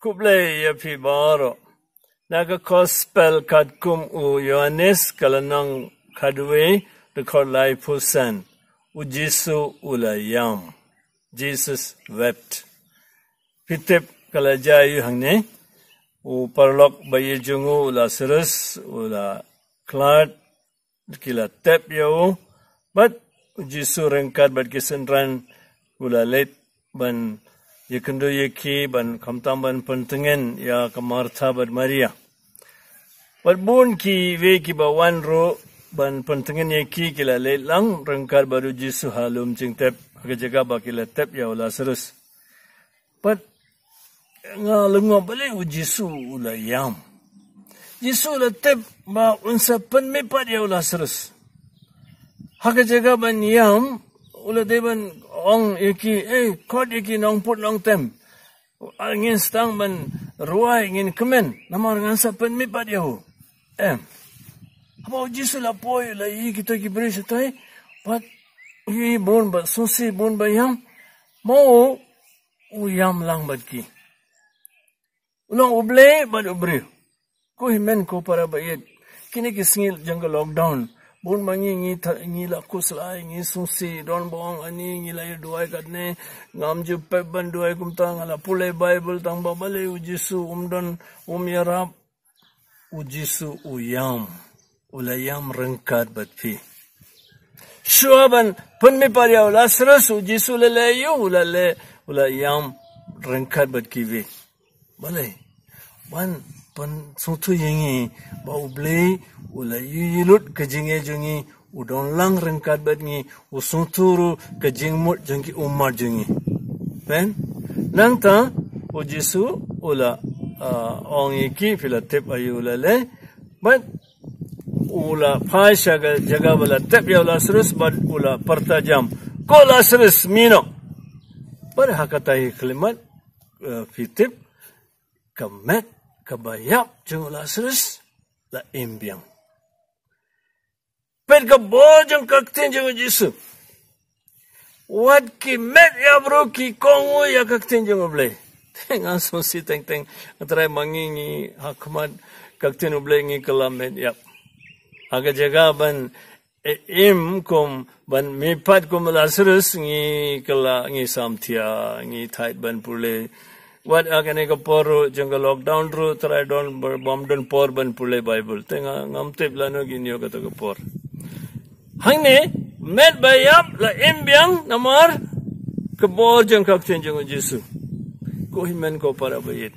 kuble ya pi baro. Naga gospel kat kum u Yohanes kalanang kadwe record life pusan. U Jesu ulayam. Jesus wept. Pitip kalajayu hangne. U parlok bayi jungu Lazarus ula klad kila tep yau. But Jesu rengkat bat kisenran ula let ban yekendo yeki ban kamtam ban pentengen ya ke Martha bat Maria. Bat bun ki we ki ba wan ro ban pentengen yeki kila let lang rengkat baru Jesu halum cing tep ke jaga ba kila tep ya Lazarus. Bat nga lengo balik u Jesu ula yam. Jesu ula tep ba unsa pen mepat ya Lazarus. Haka jaga ban yam ula deban ong yeki kod yeki nong put nong tem. Ngin stang ban ruai ngin kemen namar ngansa pen mepat ya hu. Apa Jesu la poi la yi kita ki beri setai bat yi bon ba susi bon ba yam mau u yam lang bat ki. Ulang uble bat ubre. Ko himen ko para bayet. Kini ki singil jangka lockdown. Bon mangi ngi la kuslai ngi susi don bong ani ngi la duai katne ngam ju pebban duai kumtang ala pule Bible tang ba bale u Jesu umdon yarap u Jesu uyam ulayam rengkat bat pi. Shuaban pun me parya Lazarus u Jesu lelayu ulayam rengkat bat kiwi. Bale ban pan sutu yengi ba uble ulayu yilut kejinge jungi udon lang rengkat bat ngi usuturu kejingmut jungi umar jungi pen nangta u Jesu ula ong iki filatep ayu lale bat ula pasha jaga bala tep ya Lazarus bat ula pertajam ko Lazarus mino pada hakatai kalimat fitip kamet kabayap jung Lazarus la imbiang. Pet ka bojong kaktin jung Jesu. Wat ki met ya bro ki kongo ya kaktin jung oblay. Teng aso si teng atray mangingi hakmat kaktin oblay ngi kalamet yap. Aga jaga ban im kom ban mipat kom Lazarus ngi kala ngi samtia ngi tait ban pule. Wat agane ka poro jangka lockdown ru try don bom don por ban pule Bible tenga ngamtep lano ginyo kata ka por hangne met bayap la imbyang namar kebor jang kakten jang Jesu ko himen ko para bayit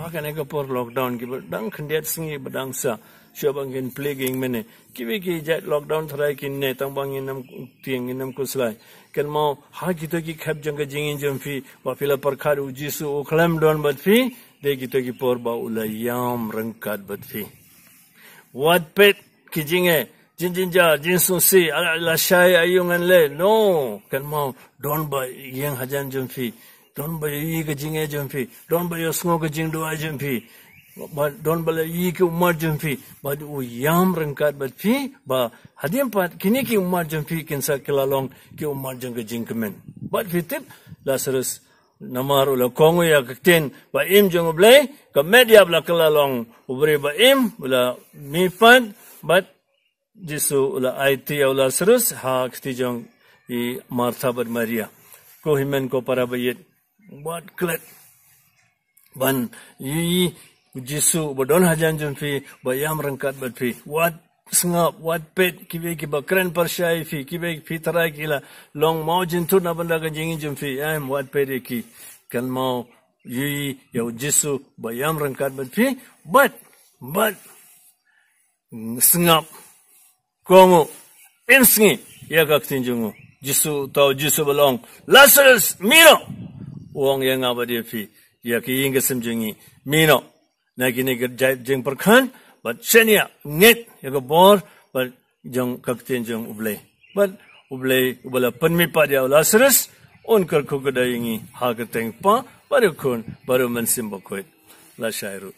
agane ka por lockdown ki badang khandiat singi badangsa syabangin plaguing mene kiwi ki jat lockdown try kin ne tang bangin nam tiang nam kuslai kan mau ha kita ki khap jangka jingin jamfi wa pila parkhar u Jesu o klam don bat fi de kita ki por ba ulayam rengkat bat fi wat pet ki jinge jinja jinsu si ala shai ayungan le no kan mau don ba yang hajan jamfi don ba yi ka jinge jamfi don ba yosngo ka jing do jamfi don bala yi ki umar jamfi ba u yam rengkat bat fi ba hadim pat kini ki umar jamfi kinsa kilalong ki umar jangka jingkemen bat fitip Lazarus namar ula kongo ya kakten ba im jang oblay ka media bla kilalong ubre ba im ula mifad bat Jesu ula IT ya Lazarus ha kti jang i Martha bat Maria ko himen ko para bayit bat klet ban yi Jesu bodon hajan jumfi bayam rengkat bat fi wat sengap wat pet kibe ki bakran persyai fi kibe fi tarai kila long mau jintut na benda ka jingin jumfi am wat pet ki kan mau yi ya Jesu bayam rengkat bat fi but sengap kongo insingi ya ka tinjungu Jesu tau Jesu belong Lazarus mino wong yang abadi fi ya ki ing kesemjungi mino Nagini jeng perkan, but senia net yaga bor, but jeng kaktin jeng ublay. But ublay ubala penmipat ya Lazarus, on kerku kedai ini hageteng pa, baru kun baru mensimbokoit la syairu.